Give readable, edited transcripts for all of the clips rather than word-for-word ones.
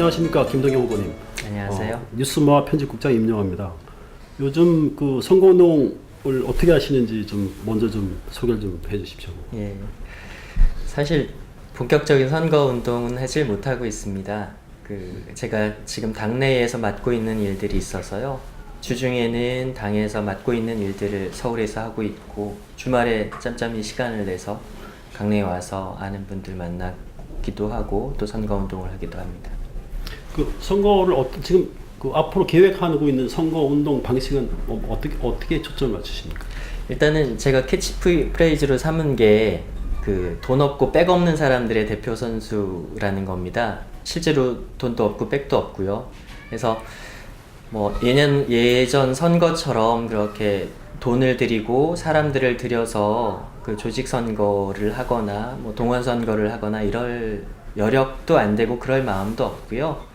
안녕하십니까, 김동영 후보님. 안녕하세요. 뉴스모아 편집국장 임영화입니다. 요즘 그 선거운동을 어떻게 하시는지 좀 먼저 좀 소개를 좀 해주십시오. 예, 사실 본격적인 선거 운동은 하질 못하고 있습니다. 제가 지금 당내에서 맡고 있는 일들이 있어서요. 주중에는 당에서 맡고 있는 일들을 서울에서 하고 있고, 주말에 짬짬이 시간을 내서 강내에 와서 아는 분들 만나기도 하고 또 선거 운동을 하기도 합니다. 그 선거를 지금 그 앞으로 계획하고 있는 선거운동 방식은 어떻게 초점을 맞추십니까? 일단은 제가 캐치프레이즈로 삼은 게 돈 없고 백 없는 사람들의 대표 선수라는 겁니다. 실제로 돈도 없고 백도 없고요. 그래서 뭐 예전 선거처럼 그렇게 돈을 들이고 사람들을 들여서 그 조직 선거를 하거나 뭐 동원 선거를 하거나 이럴 여력도 안 되고 그럴 마음도 없고요.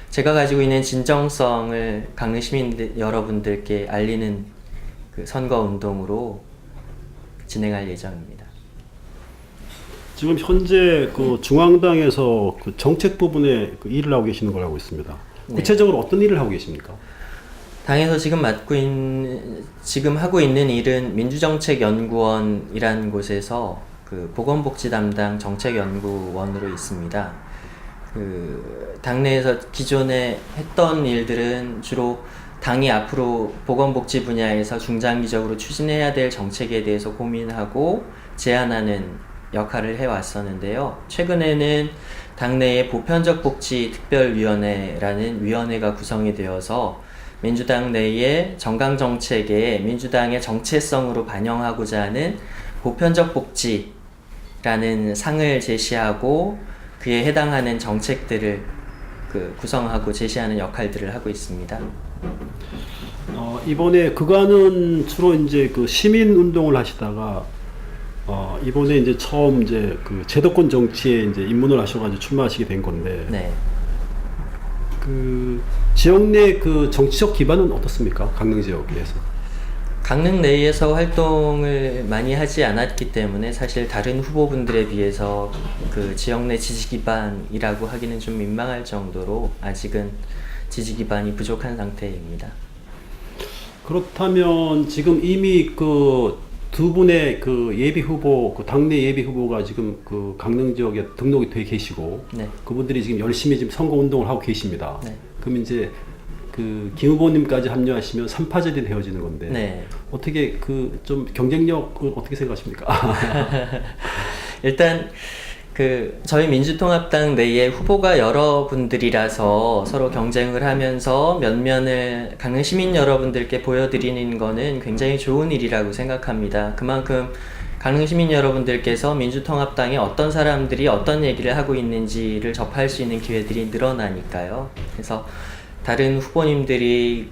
제가 가지고 있는 진정성을 강릉 시민 여러분들께 알리는 그 선거 운동으로 진행할 예정입니다. 지금 현재 그 중앙당에서 그 정책 부분에 그 일을 하고 계시는 걸 알고 있습니다. 네. 구체적으로 어떤 일을 하고 계십니까? 당에서 지금 하고 있는 일은 민주정책연구원이라는 곳에서 그 보건복지 담당 정책연구원으로 있습니다. 당내에서 기존에 했던 일들은 주로 당이 앞으로 보건복지 분야에서 중장기적으로 추진해야 될 정책에 대해서 고민하고 제안하는 역할을 해왔었는데요. 최근에는 당내에 보편적복지특별위원회라는 위원회가 구성이 되어서 민주당 내의 정강정책에 민주당의 정체성으로 반영하고자 하는 보편적복지라는 상을 제시하고 그에 해당하는 정책들을 구성하고 제시하는 역할들을 하고 있습니다. 이번에 그간은 주로 이제 그 시민 운동을 하시다가 이번에 이제 처음 이제 그 제도권 정치에 이제 입문을 하셔가지고 출마하시게 된 건데, 네. 그 지역 내 그 정치적 기반은 어떻습니까? 강릉 지역에서. 강릉 내에서 활동을 많이 하지 않았기 때문에 사실 다른 후보분들에 비해서 그 지역 내 지지 기반이라고 하기는 좀 민망할 정도로 아직은 지지 기반이 부족한 상태입니다. 그렇다면 지금 이미 그 두 분의 그 예비 후보, 그 당내 예비 후보가 지금 그 강릉 지역에 등록이 돼 계시고, 네. 그분들이 지금 열심히 지금 선거 운동을 하고 계십니다. 네. 그럼 이제 그 김 후보님까지 합류하시면 3파전이 되어지는 건데, 네. 어떻게 그 좀 경쟁력을 어떻게 생각하십니까? 일단 저희 민주통합당 내에 후보가 여러분들이라서 서로 경쟁을 하면서 면면을 강릉 시민 여러분들께 보여드리는 거는 굉장히 좋은 일이라고 생각합니다. 그만큼 강릉 시민 여러분들께서 민주통합당에 어떤 사람들이 어떤 얘기를 하고 있는지를 접할 수 있는 기회들이 늘어나니까요. 그래서 다른 후보님들이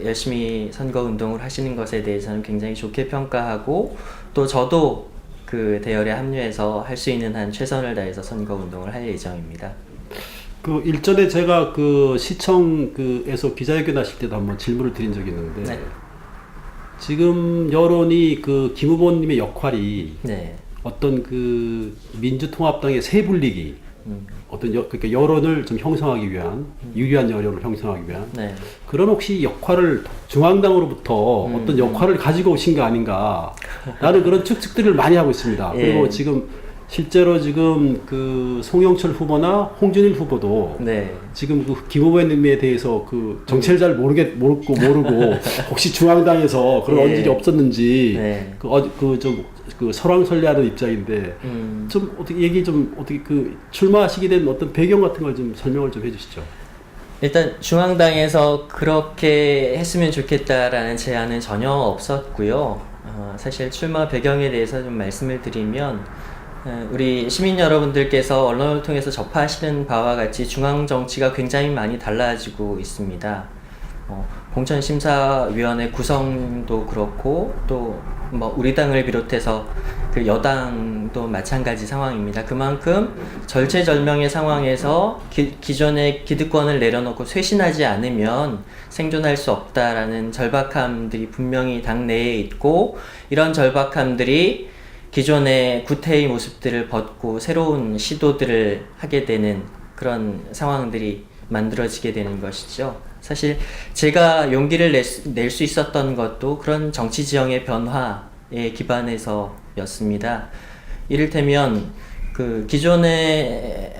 열심히 선거 운동을 하시는 것에 대해서는 굉장히 좋게 평가하고, 또 저도 그 대열에 합류해서 할 수 있는 한 최선을 다해서 선거 운동을 할 예정입니다. 그 일전에 제가 그 시청에서 기자회견 하실 때도 한번 질문을 드린 적이 있는데, 네. 지금 여론이 그 김 후보님의 역할이 네. 어떤 그 민주통합당의 세분리기, 그러니까 여론을 좀 형성하기 위한, 유리한 여론을 형성하기 위한, 네. 그런 혹시 역할을 중앙당으로부터 어떤 역할을 가지고 오신 거 아닌가 라는 그런 추측들을 많이 하고 있습니다. 예. 그리고 지금 실제로 지금 그 송영철 후보나 홍준일 후보도 네. 지금 그 김 후보님에 대해서 그 정체를 잘 모르고 혹시 중앙당에서 그런 예. 언질이 없었는지 네. 그 설왕설래하는 입장인데, 좀 어떻게 그 출마하시게 된 어떤 배경 같은 걸 좀 설명을 좀 해주시죠. 일단 중앙당에서 그렇게 했으면 좋겠다라는 제안은 전혀 없었고요. 사실 출마 배경에 대해서 좀 말씀을 드리면, 우리 시민 여러분들께서 언론을 통해서 접하시는 바와 같이 중앙 정치가 굉장히 많이 달라지고 있습니다. 공천심사위원회 구성도 그렇고, 또 뭐 우리 당을 비롯해서 그 여당도 마찬가지 상황입니다. 그만큼 절체절명의 상황에서 기존의 기득권을 내려놓고 쇄신하지 않으면 생존할 수 없다라는 절박함들이 분명히 당내에 있고, 이런 절박함들이 기존의 구태의 모습들을 벗고 새로운 시도들을 하게 되는 그런 상황들이 만들어지게 되는 것이죠. 사실 제가 용기를 낼 수 있었던 것도 그런 정치 지형의 변화에 기반해서였습니다. 이를테면 그 기존의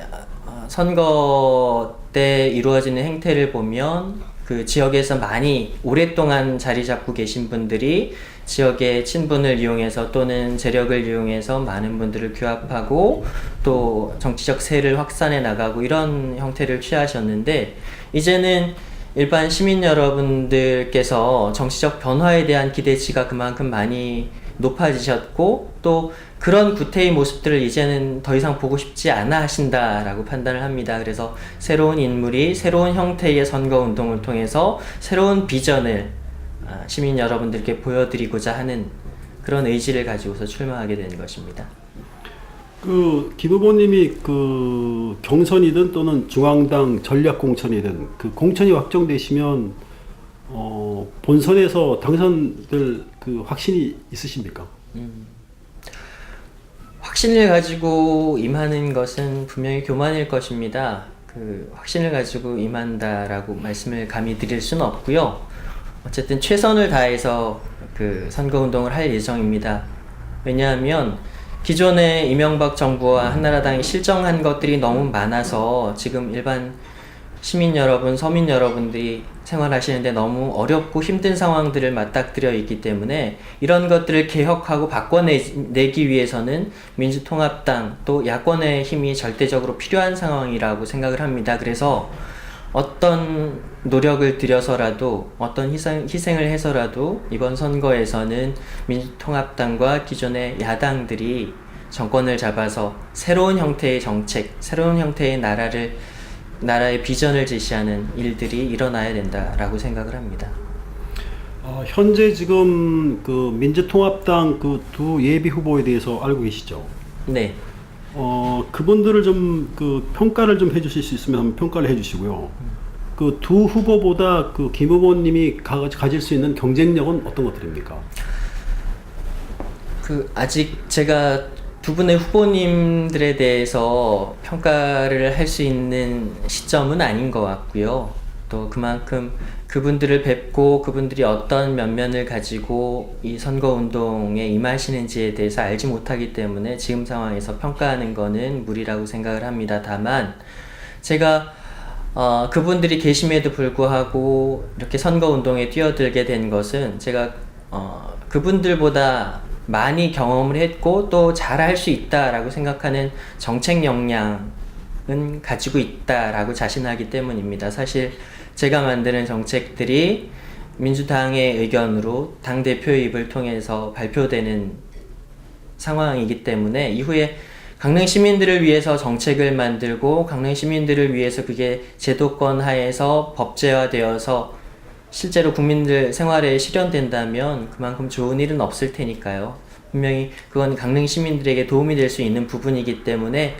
선거 때 이루어지는 행태를 보면 그 지역에서 많이 오랫동안 자리 잡고 계신 분들이 지역의 친분을 이용해서 또는 재력을 이용해서 많은 분들을 규합하고 또 정치적 세를 확산해 나가고 이런 형태를 취하셨는데, 이제는 일반 시민 여러분들께서 정치적 변화에 대한 기대치가 그만큼 많이 높아지셨고 또 그런 구태의 모습들을 이제는 더 이상 보고 싶지 않아 하신다라고 판단을 합니다. 그래서 새로운 인물이 새로운 형태의 선거운동을 통해서 새로운 비전을 시민 여러분들께 보여드리고자 하는 그런 의지를 가지고서 출마하게 된 것입니다. 그 김 후보님이 그 경선이든 또는 중앙당 전략 공천이든 그 공천이 확정되시면 본선에서 당선될 그 확신이 있으십니까? 확신을 가지고 임하는 것은 분명히 교만일 것입니다. 그 확신을 가지고 임한다라고 말씀을 감히 드릴 수는 없고요. 어쨌든 최선을 다해서 그 선거운동을 할 예정입니다. 왜냐하면 기존의 이명박 정부와 한나라당이 실정한 것들이 너무 많아서 지금 일반 시민 여러분, 서민 여러분들이 생활하시는데 너무 어렵고 힘든 상황들을 맞닥뜨려 있기 때문에 이런 것들을 개혁하고 바꿔내기 위해서는 민주통합당 또 야권의 힘이 절대적으로 필요한 상황이라고 생각을 합니다. 그래서 어떤 노력을 들여서라도 어떤 희생을 해서라도 이번 선거에서는 민주통합당과 기존의 야당들이 정권을 잡아서 새로운 형태의 정책, 새로운 형태의 나라의 비전을 제시하는 일들이 일어나야 된다라고 생각을 합니다. 현재 지금 그 민주통합당 그 두 예비 후보에 대해서 알고 계시죠? 네. 그분들을 좀 그 평가를 좀 해주실 수 있으면 한번 평가를 해주시고요. 그 두 후보보다 그 김 후보님이 가질 수 있는 경쟁력은 어떤 것들입니까? 그 아직 제가 두 분의 후보님들에 대해서 평가를 할 수 있는 시점은 아닌 것 같고요. 또 그만큼 그분들을 뵙고 그분들이 어떤 면면을 가지고 이 선거운동에 임하시는지에 대해서 알지 못하기 때문에 지금 상황에서 평가하는 거는 무리라고 생각을 합니다. 다만 제가 그분들이 계심에도 불구하고 이렇게 선거운동에 뛰어들게 된 것은 제가 그분들보다 많이 경험을 했고 또 잘할 수 있다라고 생각하는 정책 역량은 가지고 있다라고 자신하기 때문입니다. 사실 제가 만드는 정책들이 민주당의 의견으로 당대표의 입을 통해서 발표되는 상황이기 때문에 이후에 강릉 시민들을 위해서 정책을 만들고 강릉 시민들을 위해서 그게 제도권 하에서 법제화되어서 실제로 국민들 생활에 실현된다면 그만큼 좋은 일은 없을 테니까요. 분명히 그건 강릉 시민들에게 도움이 될 수 있는 부분이기 때문에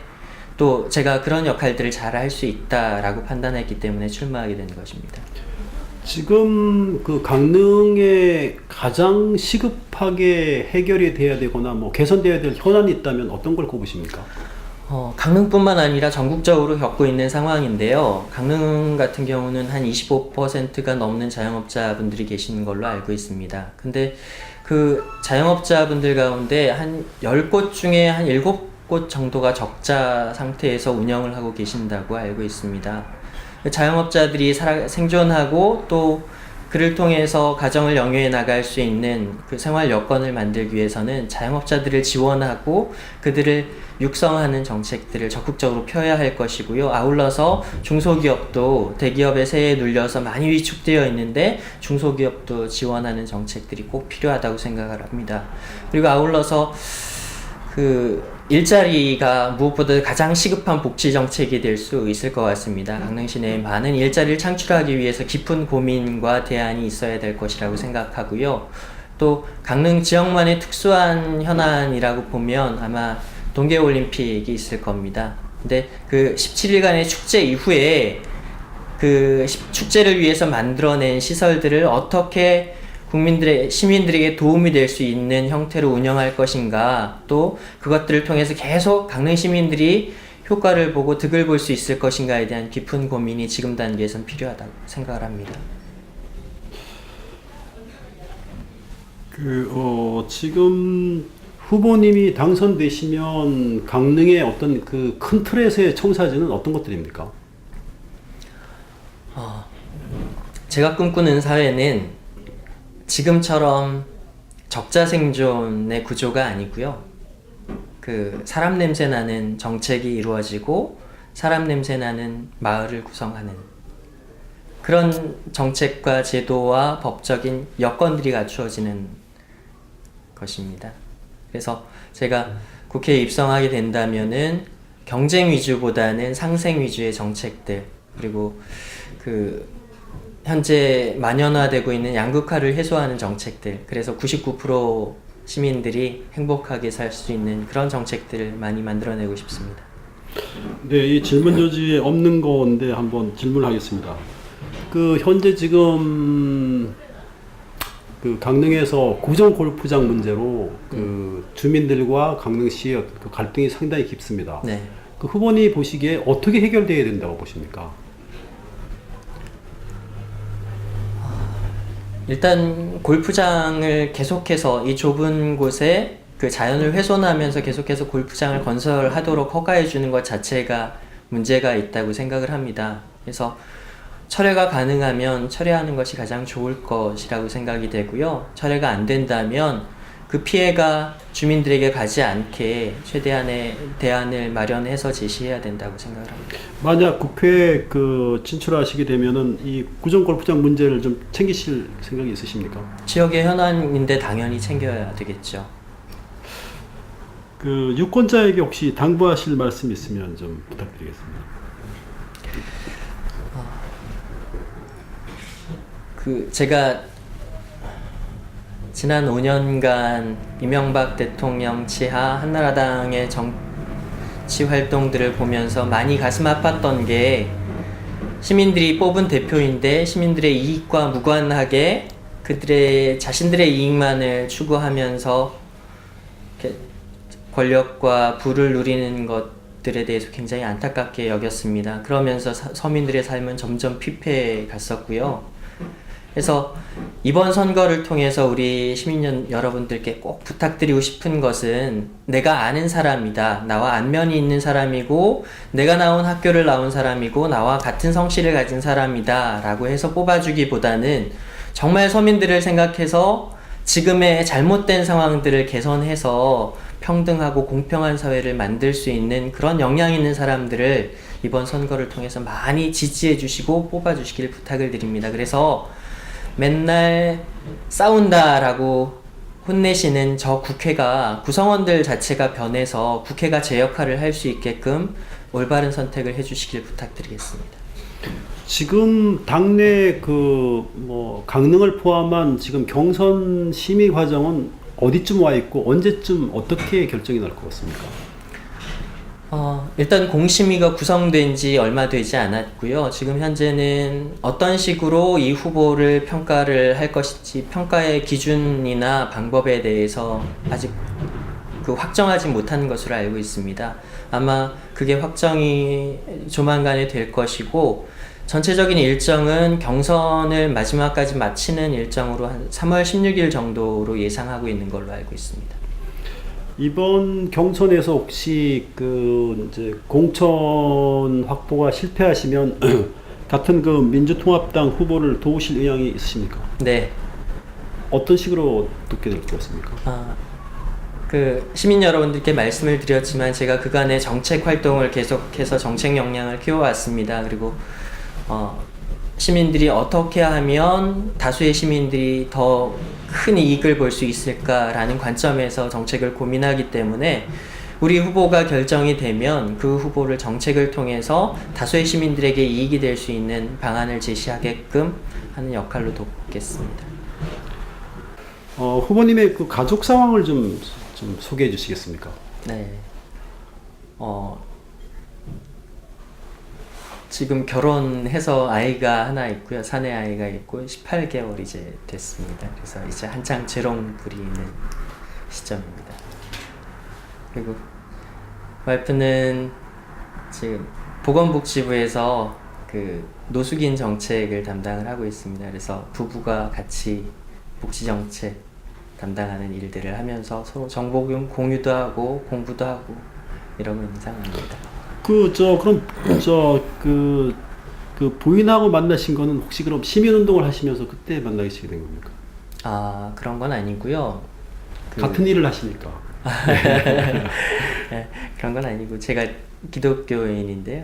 또 제가 그런 역할들을 잘 할 수 있다라고 판단했기 때문에 출마하게 된 것입니다. 지금 그 강릉에 가장 시급하게 해결이 돼야 되거나 뭐 개선돼야 될 현안이 있다면 어떤 걸 꼽으십니까? 강릉뿐만 아니라 전국적으로 겪고 있는 상황인데요. 강릉 같은 경우는 한 25%가 넘는 자영업자분들이 계시는 걸로 알고 있습니다. 근데 그 자영업자분들 가운데 한 10곳 중에 한 7곳 정도가 적자 상태에서 운영을 하고 계신다고 알고 있습니다. 자영업자들이 생존하고 또 그를 통해서 가정을 영위해 나갈 수 있는 그 생활 여건을 만들기 위해서는 자영업자들을 지원하고 그들을 육성하는 정책들을 적극적으로 펴야 할 것이고요. 아울러서 중소기업도 대기업의 세에 눌려서 많이 위축되어 있는데 중소기업도 지원하는 정책들이 꼭 필요하다고 생각을 합니다. 그리고 아울러서 그 일자리가 무엇보다 가장 시급한 복지 정책이 될 수 있을 것 같습니다. 강릉시 내에 많은 일자리를 창출하기 위해서 깊은 고민과 대안이 있어야 될 것이라고 생각하고요. 또 강릉 지역만의 특수한 현안이라고 보면 아마 동계올림픽이 있을 겁니다. 근데 그 17일간의 축제 이후에 그 축제를 위해서 만들어낸 시설들을 어떻게 시민들에게 도움이 될 수 있는 형태로 운영할 것인가, 또 그것들을 통해서 계속 강릉 시민들이 효과를 보고 득을 볼 수 있을 것인가에 대한 깊은 고민이 지금 단계에선 필요하다고 생각을 합니다. 지금 후보님이 당선되시면 강릉의 어떤 그 큰 틀에서의 청사진은 어떤 것들입니까? 제가 꿈꾸는 사회는 지금처럼 적자생존의 구조가 아니고요. 그 사람 냄새 나는 정책이 이루어지고 사람 냄새 나는 마을을 구성하는 그런 정책과 제도와 법적인 여건들이 갖추어지는 것입니다. 그래서 제가 국회에 입성하게 된다면은 경쟁 위주보다는 상생 위주의 정책들, 그리고 그 현재 만연화되고 있는 양극화를 해소하는 정책들, 그래서 99% 시민들이 행복하게 살 수 있는 그런 정책들을 많이 만들어내고 싶습니다. 네, 이 질문 조지에 없는 건데 한번 질문하겠습니다. 그 현재 지금 그 강릉에서 구정 골프장 문제로 그 주민들과 강릉시의 그 갈등이 상당히 깊습니다. 네. 그 후보님 보시기에 어떻게 해결돼야 된다고 보십니까? 일단 골프장을 계속해서 이 좁은 곳에 그 자연을 훼손하면서 계속해서 골프장을 건설하도록 허가해 주는 것 자체가 문제가 있다고 생각을 합니다. 그래서 철회가 가능하면 철회하는 것이 가장 좋을 것이라고 생각이 되고요. 철회가 안 된다면 그 피해가 주민들에게 가지 않게 최대한의 대안을 마련해서 제시해야 된다고 생각을 합니다. 만약 국회에 그 진출하시게 되면은 이 구정 골프장 문제를 좀 챙기실 생각이 있으십니까? 지역의 현안인데 당연히 챙겨야 되겠죠. 그 유권자에게 혹시 당부하실 말씀 있으면 좀 부탁드리겠습니다. 제가 지난 5년간 이명박 대통령 치하 한나라당의 정치 활동들을 보면서 많이 가슴 아팠던 게 시민들이 뽑은 대표인데 시민들의 이익과 무관하게 그들의 자신들의 이익만을 추구하면서 이렇게 권력과 부를 누리는 것들에 대해서 굉장히 안타깝게 여겼습니다. 그러면서 서민들의 삶은 점점 피폐해 갔었고요. 그래서 이번 선거를 통해서 우리 시민 여러분들께 꼭 부탁드리고 싶은 것은 내가 아는 사람이다. 나와 안면이 있는 사람이고 내가 나온 학교를 나온 사람이고 나와 같은 성씨를 가진 사람이다 라고 해서 뽑아주기보다는 정말 서민들을 생각해서 지금의 잘못된 상황들을 개선해서 평등하고 공평한 사회를 만들 수 있는 그런 역량 있는 사람들을 이번 선거를 통해서 많이 지지해 주시고 뽑아 주시길 부탁을 드립니다. 그래서 맨날 싸운다라고 혼내시는 저 국회가 구성원들 자체가 변해서 국회가 제 역할을 할 수 있게끔 올바른 선택을 해주시길 부탁드리겠습니다. 지금 당내 그 뭐 강릉을 포함한 지금 경선 심의 과정은 어디쯤 와 있고 언제쯤 어떻게 결정이 날 것 같습니까? 일단 공심위가 구성된 지 얼마 되지 않았고요. 지금 현재는 어떤 식으로 이 후보를 평가를 할 것인지 평가의 기준이나 방법에 대해서 아직 확정하지 못한 것으로 알고 있습니다. 아마 그게 확정이 조만간에 될 것이고 전체적인 일정은 경선을 마지막까지 마치는 일정으로 한 3월 16일 정도로 예상하고 있는 걸로 알고 있습니다. 이번 경선에서 혹시 그 이제 공천 확보가 실패하시면 같은 그 민주통합당 후보를 도우실 의향이 있으십니까? 네. 어떤 식으로 돕게 될 것 같습니까? 시민 여러분들께 말씀을 드렸지만 제가 그간의 정책 활동을 계속해서 정책 역량을 키워왔습니다. 그리고 시민들이 어떻게 하면 다수의 시민들이 더 큰 이익을 볼 수 있을까라는 관점에서 정책을 고민하기 때문에 우리 후보가 결정이 되면 그 후보를 정책을 통해서 다수의 시민들에게 이익이 될 수 있는 방안을 제시하게끔 하는 역할로 돕겠습니다. 후보님의 그 가족 상황을 좀 소개해 주시겠습니까? 네. 지금 결혼해서 아이가 하나 있고요. 사내 아이가 있고 18개월 이제 됐습니다. 그래서 이제 한창 재롱 부리는 시점입니다. 그리고 와이프는 지금 보건복지부에서 그 노숙인 정책을 담당을 하고 있습니다. 그래서 부부가 같이 복지정책 담당하는 일들을 하면서 서로 정보 공유도 하고 공부도 하고 이러고 있는 상황입니다. 그 부인하고 만나신 거는 혹시 그럼 시민운동을 하시면서 그때 만나시게 된 겁니까? 아, 그런 건 아니고요. 같은 일을 하시니까. 네, 그런 건 아니고 제가 기독교인인데요.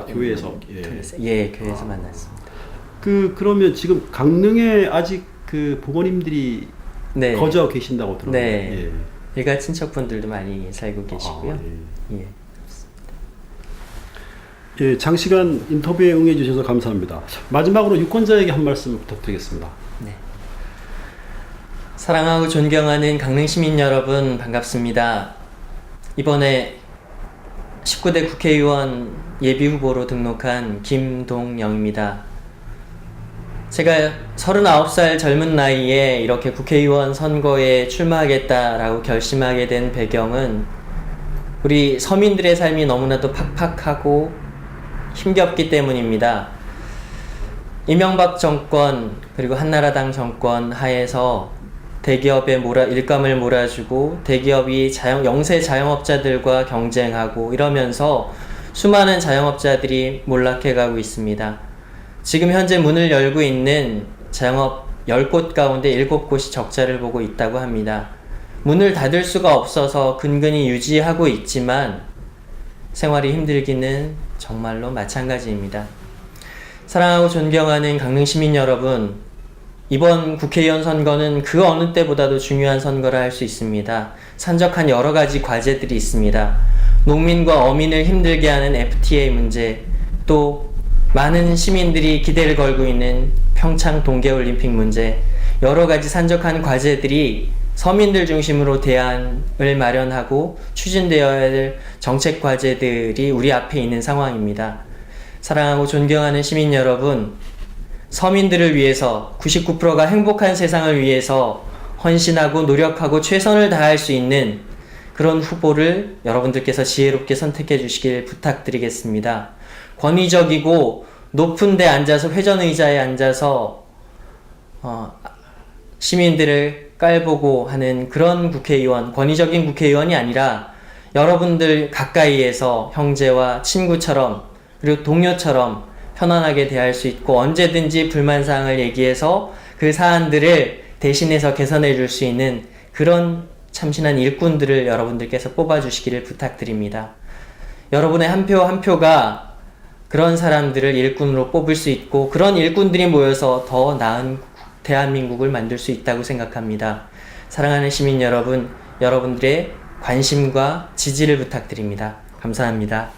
교회에서. 교회에서 만났습니다. 그러면 지금 강릉에 아직 그 부모님들이 네. 거주하고 계신다고 들었는데. 네. 일가 친척분들도 많이 살고 계시고요. 예. 예, 장시간 인터뷰에 응해 주셔서 감사합니다. 마지막으로 유권자에게 한 말씀 부탁드리겠습니다. 네. 사랑하고 존경하는 강릉 시민 여러분, 반갑습니다. 이번에 19대 국회의원 예비후보로 등록한 김동영입니다. 제가 39살 젊은 나이에 이렇게 국회의원 선거에 출마하겠다라고 결심하게 된 배경은 우리 서민들의 삶이 너무나도 팍팍하고 힘겹기 때문입니다. 이명박 정권 그리고 한나라당 정권 하에서 대기업의 일감을 몰아주고 대기업이 영세 자영업자들과 경쟁하고 이러면서 수많은 자영업자들이 몰락해가고 있습니다. 지금 현재 문을 열고 있는 자영업 10곳 가운데 7곳이 적자를 보고 있다고 합니다. 문을 닫을 수가 없어서 근근히 유지하고 있지만 생활이 힘들기는 정말로 마찬가지입니다. 사랑하고 존경하는 강릉 시민 여러분, 이번 국회의원 선거는 그 어느 때보다도 중요한 선거라 할 수 있습니다. 산적한 여러 가지 과제들이 있습니다. 농민과 어민을 힘들게 하는 FTA 문제, 또 많은 시민들이 기대를 걸고 있는 평창 동계올림픽 문제, 여러 가지 산적한 과제들이 서민들 중심으로 대안을 마련하고 추진되어야 할 정책 과제들이 우리 앞에 있는 상황입니다. 사랑하고 존경하는 시민 여러분, 서민들을 위해서 99%가 행복한 세상을 위해서 헌신하고 노력하고 최선을 다할 수 있는 그런 후보를 여러분들께서 지혜롭게 선택해 주시길 부탁드리겠습니다. 권위적이고 높은 데 앉아서 회전의자에 앉아서 시민들을 깔보고 하는 그런 국회의원, 권위적인 국회의원이 아니라 여러분들 가까이에서 형제와 친구처럼 그리고 동료처럼 편안하게 대할 수 있고 언제든지 불만사항을 얘기해서 그 사안들을 대신해서 개선해 줄 수 있는 그런 참신한 일꾼들을 여러분들께서 뽑아주시기를 부탁드립니다. 여러분의 한 표 한 표가 그런 사람들을 일꾼으로 뽑을 수 있고 그런 일꾼들이 모여서 더 나은 대한민국을 만들 수 있다고 생각합니다. 사랑하는 시민 여러분, 여러분들의 관심과 지지를 부탁드립니다. 감사합니다.